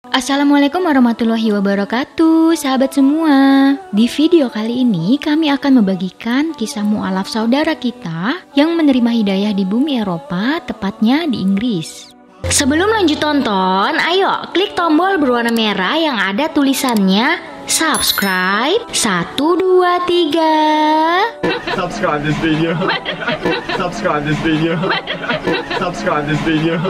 Assalamualaikum warahmatullahi wabarakatuh, sahabat semua. Di video kali ini kami akan membagikan kisah mu'alaf saudara kita yang menerima hidayah di bumi Eropa, tepatnya di Inggris. Sebelum lanjut tonton, ayo klik tombol berwarna merah yang ada tulisannya subscribe 1, 2, 3. Subscribe this video. Subscribe this video. Subscribe this video.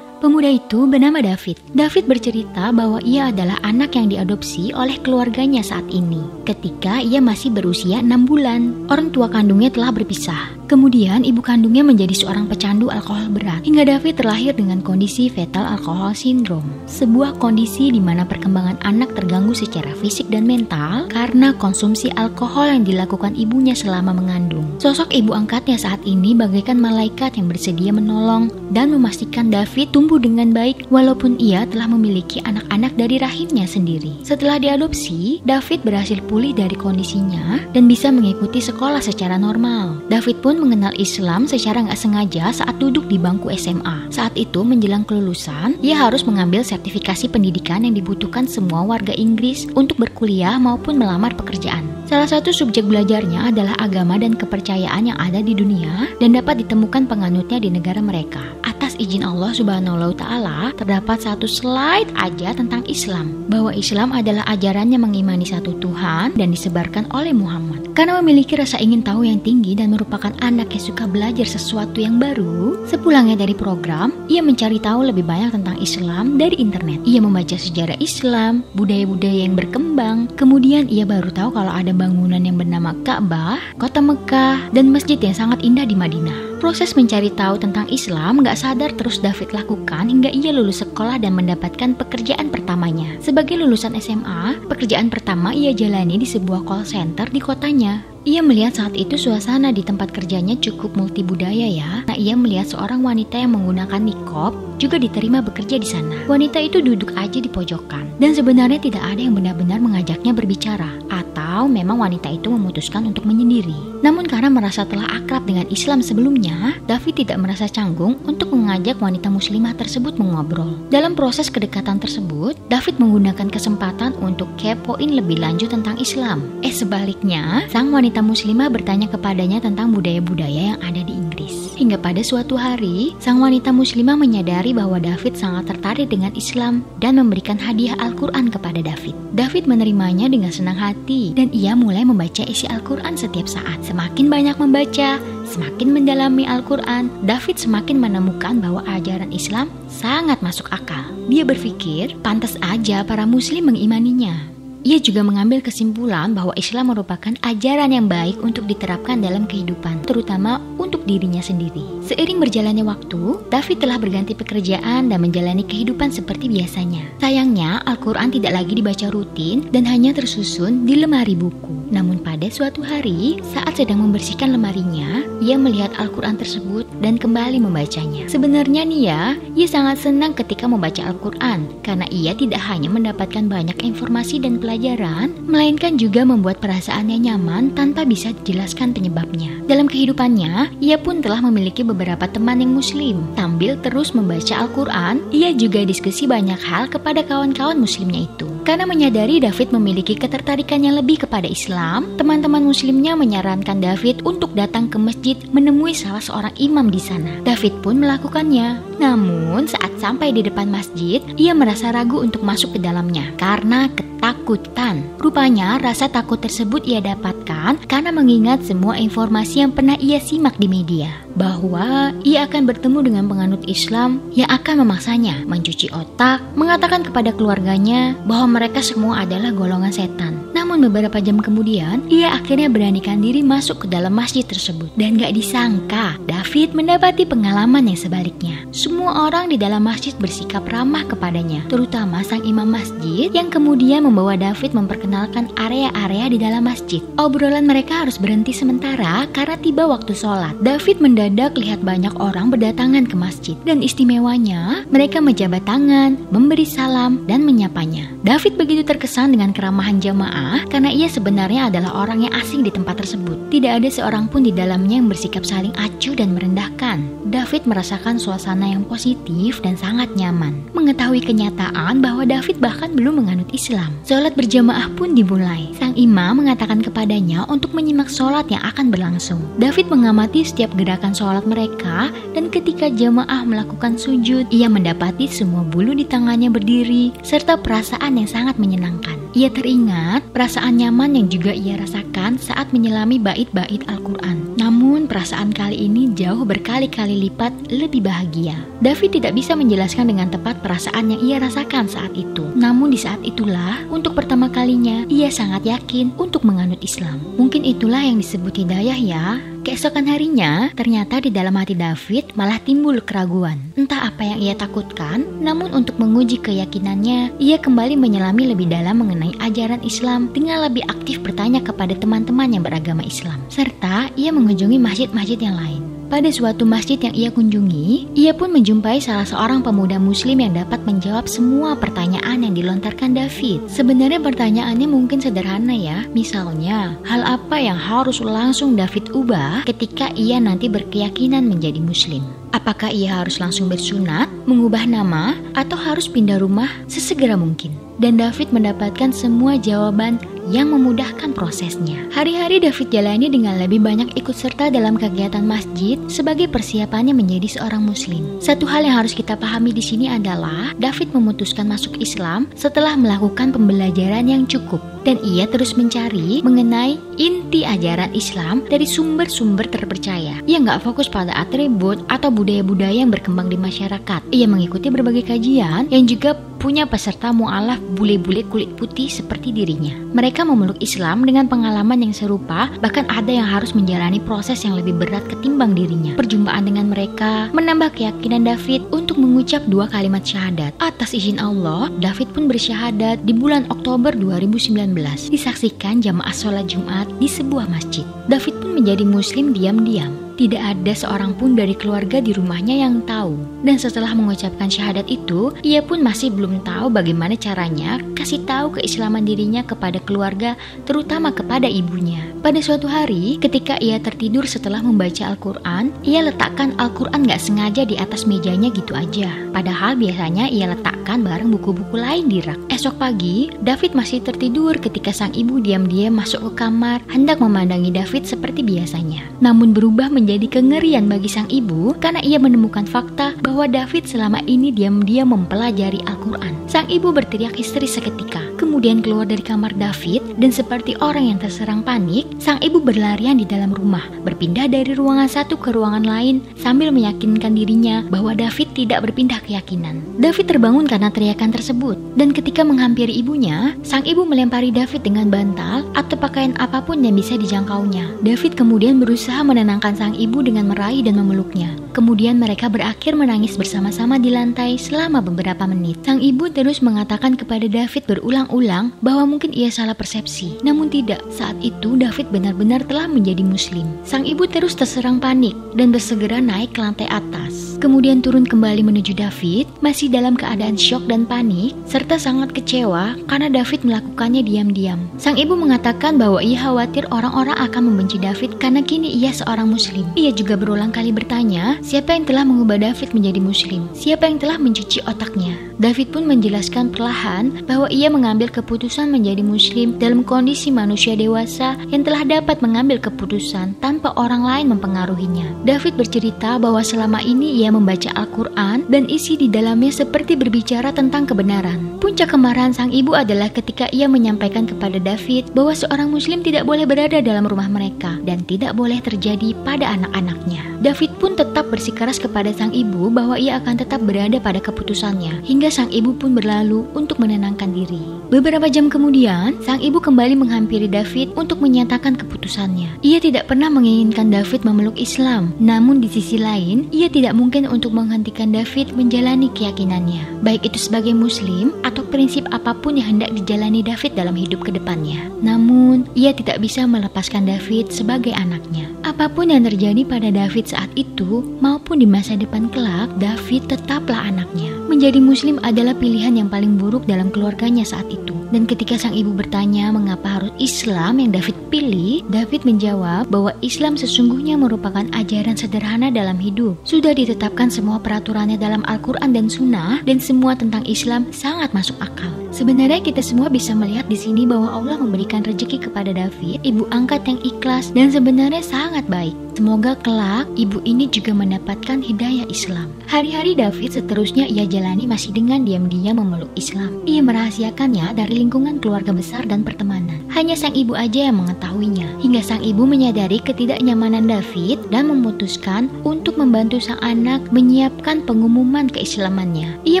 Pemuda itu bernama David. David bercerita bahwa ia adalah anak yang diadopsi oleh keluarganya saat ini. Ketika ia masih berusia 6 bulan, orang tua kandungnya telah berpisah. Kemudian ibu kandungnya menjadi seorang pecandu alkohol berat, hingga David terlahir dengan kondisi fetal alcohol syndrome. Sebuah kondisi di mana perkembangan anak terganggu secara fisik dan mental karena konsumsi alkohol yang dilakukan ibunya selama mengandung. Sosok ibu angkatnya saat ini bagaikan malaikat yang bersedia menolong dan memastikan David tumbuh dengan baik walaupun ia telah memiliki anak-anak dari rahimnya sendiri. Setelah diadopsi, David berhasil pulih dari kondisinya dan bisa mengikuti sekolah secara normal. David pun mengenal Islam secara nggak sengaja saat duduk di bangku SMA. Saat itu menjelang kelulusan, ia harus mengambil sertifikasi pendidikan yang dibutuhkan semua warga Inggris untuk berkuliah maupun melamar pekerjaan. Salah satu subjek belajarnya adalah agama dan kepercayaan yang ada di dunia dan dapat ditemukan penganutnya di negara mereka. Atas izin Allah Subhanahu wa Ta'ala, terdapat satu slide aja tentang Islam, bahwa Islam adalah ajaran yang mengimani satu Tuhan dan disebarkan oleh Muhammad. Karena memiliki rasa ingin tahu yang tinggi dan merupakan anak yang suka belajar sesuatu yang baru, sepulangnya dari program, ia mencari tahu lebih banyak tentang Islam dari internet. Ia membaca sejarah Islam, budaya-budaya yang berkembang, kemudian ia baru tahu kalau ada bangunan yang bernama Ka'bah, kota Mekah, dan masjid yang sangat indah di Madinah. Proses mencari tahu tentang Islam gak sadar terus David lakukan hingga ia lulus sekolah dan mendapatkan pekerjaan pertamanya. Sebagai lulusan SMA, pekerjaan pertama ia jalani di sebuah call center di kotanya. Ia melihat saat itu suasana di tempat kerjanya cukup multibudaya ya. Nah, ia melihat seorang wanita yang menggunakan niqab juga diterima bekerja di sana. Wanita itu duduk aja di pojokan dan sebenarnya tidak ada yang benar-benar mengajaknya berbicara, atau memang wanita itu memutuskan untuk menyendiri. Namun karena merasa telah akrab dengan Islam sebelumnya, David tidak merasa canggung untuk mengajak wanita muslimah tersebut mengobrol. Dalam proses kedekatan tersebut, David menggunakan kesempatan untuk kepoin lebih lanjut tentang Islam. Sebaliknya, sang wanita muslimah bertanya kepadanya tentang budaya-budaya yang ada di Inggris. Hingga pada suatu hari, sang wanita muslimah menyadari bahwa David sangat tertarik dengan Islam dan memberikan hadiah Al-Quran kepada David. David menerimanya dengan senang hati dan ia mulai membaca isi Al-Quran setiap saat. Semakin banyak membaca, semakin mendalami Al-Quran, David semakin menemukan bahwa ajaran Islam sangat masuk akal. Dia berpikir, pantas aja para muslim mengimaninya. Ia juga mengambil kesimpulan bahwa Islam merupakan ajaran yang baik untuk diterapkan dalam kehidupan, terutama untuk dirinya sendiri. Seiring berjalannya waktu, David telah berganti pekerjaan dan menjalani kehidupan seperti biasanya. Sayangnya, Al-Quran tidak lagi dibaca rutin dan hanya tersusun di lemari buku. Namun pada suatu hari, saat sedang membersihkan lemarinya, ia melihat Al-Quran tersebut dan kembali membacanya. Sebenarnya nih ya, ia sangat senang ketika membaca Al-Quran, karena ia tidak hanya mendapatkan banyak informasi dan pelajaran, melainkan juga membuat perasaannya nyaman tanpa bisa dijelaskan penyebabnya. Dalam kehidupannya, ia pun telah memiliki beberapa teman yang muslim. Sambil terus membaca Al-Quran, ia juga diskusi banyak hal kepada kawan-kawan muslimnya itu. Karena menyadari David memiliki ketertarikannya lebih kepada Islam, teman-teman muslimnya menyarankan David untuk datang ke masjid menemui salah seorang imam di sana. David pun melakukannya. Namun, saat sampai di depan masjid, ia merasa ragu untuk masuk ke dalamnya karena ketakutan. Rupanya, rasa takut tersebut ia dapatkan karena mengingat semua informasi yang pernah ia simak di media, bahwa ia akan bertemu dengan penganut Islam yang akan memaksanya mencuci otak, mengatakan kepada keluarganya bahwa mereka semua adalah golongan setan. Namun beberapa jam kemudian, ia akhirnya beranikan diri masuk ke dalam masjid tersebut. Dan gak disangka, David mendapati pengalaman yang sebaliknya. Semua orang di dalam masjid bersikap ramah kepadanya, terutama sang imam masjid yang kemudian membawa David memperkenalkan area-area di dalam masjid. Obrolan mereka harus berhenti sementara karena tiba waktu sholat. David mendadak lihat banyak orang berdatangan ke masjid. Dan istimewanya, mereka menjabat tangan, memberi salam, dan menyapanya. David begitu terkesan dengan keramahan jamaah karena ia sebenarnya adalah orang yang asing di tempat tersebut. Tidak ada seorang pun di dalamnya yang bersikap saling acuh dan merendahkan. David merasakan suasana yang positif dan sangat nyaman. Mengetahui kenyataan bahwa David bahkan belum menganut Islam, sholat berjamaah pun dimulai. Sang imam mengatakan kepadanya untuk menyimak sholat yang akan berlangsung. David mengamati setiap gerakan sholat mereka, dan ketika jamaah melakukan sujud, ia mendapati semua bulu di tangannya berdiri, serta perasaan yang sangat menyenangkan. Ia teringat perasaan nyaman yang juga ia rasakan saat menyelami bait-bait Al-Quran. Namun perasaan kali ini jauh berkali-kali lipat lebih bahagia. David tidak bisa menjelaskan dengan tepat perasaan yang ia rasakan saat itu. Namun di saat itulah, untuk pertama kalinya, ia sangat yakin untuk menganut Islam. Mungkin itulah yang disebut hidayah ya. Keesokan harinya, ternyata di dalam hati David malah timbul keraguan. Entah apa yang ia takutkan, namun untuk menguji keyakinannya, ia kembali menyelami lebih dalam mengenai ajaran Islam dengan lebih aktif bertanya kepada teman-teman yang beragama Islam. Serta ia mengunjungi masjid-masjid yang lain. Pada suatu masjid yang ia kunjungi, ia pun menjumpai salah seorang pemuda muslim yang dapat menjawab semua pertanyaan yang dilontarkan David. Sebenarnya pertanyaannya mungkin sederhana ya. Misalnya, hal apa yang harus langsung David ubah ketika ia nanti berkeyakinan menjadi muslim? Apakah ia harus langsung bersunat, mengubah nama, atau harus pindah rumah sesegera mungkin? Dan David mendapatkan semua jawaban yang memudahkan prosesnya. Hari-hari David jalani dengan lebih banyak ikut serta dalam kegiatan masjid sebagai persiapannya menjadi seorang muslim. Satu hal yang harus kita pahami di sini adalah David memutuskan masuk Islam setelah melakukan pembelajaran yang cukup, dan ia terus mencari mengenai inti ajaran Islam dari sumber-sumber terpercaya. Ia nggak fokus pada atribut atau budaya-budaya yang berkembang di masyarakat. Ia mengikuti berbagai kajian yang juga punya peserta mu'alaf bule-bule kulit putih seperti dirinya. Mereka memeluk Islam dengan pengalaman yang serupa, bahkan ada yang harus menjalani proses yang lebih berat ketimbang dirinya. Perjumpaan dengan mereka menambah keyakinan David untuk mengucap 2 kalimat syahadat. Atas izin Allah, David pun bersyahadat di bulan Oktober 2019. Disaksikan jamaah sholat Jumat di sebuah masjid. David pun menjadi muslim diam-diam. Tidak ada seorang pun dari keluarga di rumahnya yang tahu. Dan setelah mengucapkan syahadat itu, ia pun masih belum tahu bagaimana caranya kasih tahu keislaman dirinya kepada keluarga, terutama kepada ibunya. Pada suatu hari, ketika ia tertidur setelah membaca Al-Quran, ia letakkan Al-Quran gak sengaja di atas mejanya gitu aja. Padahal biasanya ia letakkan bareng buku-buku lain di rak. Esok pagi, David masih tertidur ketika sang ibu diam-diam masuk ke kamar, hendak memandangi David seperti biasanya. Namun berubah menjadi kengerian bagi sang ibu karena ia menemukan fakta bahwa David selama ini diam-diam mempelajari Al-Quran. Sang ibu berteriak histeris seketika, kemudian keluar dari kamar David, dan seperti orang yang terserang panik, sang ibu berlarian di dalam rumah, berpindah dari ruangan satu ke ruangan lain sambil meyakinkan dirinya bahwa David tidak berpindah keyakinan. David terbangun karena teriakan tersebut, dan ketika menghampiri ibunya, sang ibu melempari David dengan bantal atau pakaian apapun yang bisa dijangkaunya. David kemudian berusaha menenangkan sang ibu dengan meraih dan memeluknya. Kemudian mereka berakhir menangis bersama-sama di lantai selama beberapa menit. Sang ibu terus mengatakan kepada David berulang-ulang bahwa mungkin ia salah persepsi. Namun tidak, saat itu David benar-benar telah menjadi muslim. Sang ibu terus terserang panik dan bersegera naik ke lantai atas. Kemudian turun kembali menuju David, masih dalam keadaan syok dan panik, serta sangat kecewa karena David melakukannya diam-diam. Sang ibu mengatakan bahwa ia khawatir orang-orang akan membenci David karena kini ia seorang muslim. Ia juga berulang kali bertanya, siapa yang telah mengubah David menjadi muslim? Siapa yang telah mencuci otaknya? David pun menjelaskan perlahan bahwa ia mengambil keputusan menjadi muslim dalam kondisi manusia dewasa yang telah dapat mengambil keputusan tanpa orang lain mempengaruhinya. David bercerita bahwa selama ini ia membaca Al-Quran dan isi di dalamnya seperti berbicara tentang kebenaran. Puncak kemarahan sang ibu adalah ketika ia menyampaikan kepada David bahwa seorang muslim tidak boleh berada dalam rumah mereka dan tidak boleh terjadi pada anak-anaknya. David pun tetap bersikeras kepada sang ibu bahwa ia akan tetap berada pada keputusannya, hingga sang ibu pun berlalu untuk menenangkan diri. Beberapa jam kemudian, sang ibu kembali menghampiri David untuk menyatakan keputusannya. Ia tidak pernah menginginkan David memeluk Islam, namun di sisi lain, ia tidak mungkin untuk menghentikan David menjalani keyakinannya, baik itu sebagai muslim atau prinsip apapun yang hendak dijalani David dalam hidup ke depannya. Namun, ia tidak bisa melepaskan David sebagai anaknya. Apapun yang terjadi pada David saat itu maupun di masa depan kelak, David tetaplah anaknya. Menjadi muslim adalah pilihan yang paling buruk dalam keluarganya saat itu. Dan ketika sang ibu bertanya mengapa harus Islam yang David pilih, David menjawab bahwa Islam sesungguhnya merupakan ajaran sederhana dalam hidup. Sudah ditetapkan semua peraturannya dalam Al-Quran dan Sunnah, dan semua tentang Islam sangat masuk akal. Sebenarnya kita semua bisa melihat di sini bahwa Allah memberikan rezeki kepada David, ibu angkat yang ikhlas dan sebenarnya sangat baik. Semoga kelak ibu ini juga mendapatkan hidayah Islam. Hari-hari David seterusnya ia jalani masih dengan diam-diam memeluk Islam. Ia merahasiakannya dari lingkungan keluarga besar dan pertemanan. Hanya sang ibu aja yang mengetahuinya. Hingga sang ibu menyadari ketidaknyamanan David dan memutuskan untuk membantu sang anak menyiapkan pengumuman keislamannya. Ia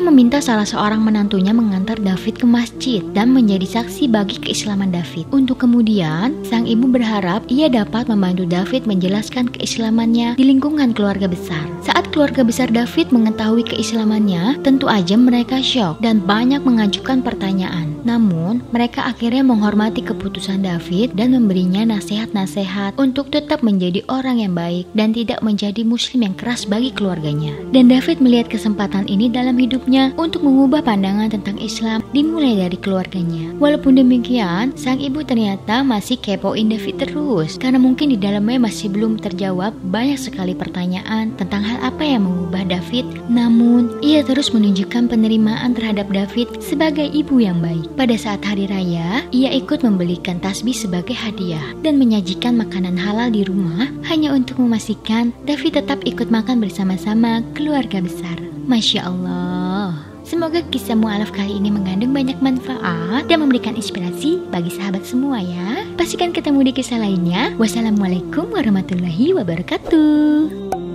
meminta salah seorang menantunya mengantar David ke masjid dan menjadi saksi bagi keislaman David. Untuk kemudian, sang ibu berharap ia dapat membantu David menjelaskan keislamannya di lingkungan keluarga besar. Saat keluarga besar David mengetahui keislamannya, tentu aja mereka syok dan banyak mengajukan pertanyaan. Namun, mereka akhirnya menghormati keputusan David dan memberinya nasihat-nasihat untuk tetap menjadi orang yang baik dan tidak menjadi muslim yang keras bagi keluarganya. Dan David melihat kesempatan ini dalam hidupnya untuk mengubah pandangan tentang Islam dimulai dari keluarganya. Walaupun demikian, sang ibu ternyata masih kepoin David terus karena mungkin di dalamnya masih belum terjawab banyak sekali pertanyaan tentang hal apa yang mengubah David. Namun, ia terus menunjukkan penerimaan terhadap David sebagai ibu yang baik. Pada saat hari raya, ia ikut membelikan tasbih sebagai hadiah dan menyajikan makanan halal di rumah hanya untuk memastikan David tetap ikut makan bersama-sama keluarga besar. Masya Allah. Semoga kisah mu'alaf kali ini mengandung banyak manfaat dan memberikan inspirasi bagi sahabat semua ya. Pastikan ketemu di kisah lainnya. Wassalamualaikum warahmatullahi wabarakatuh.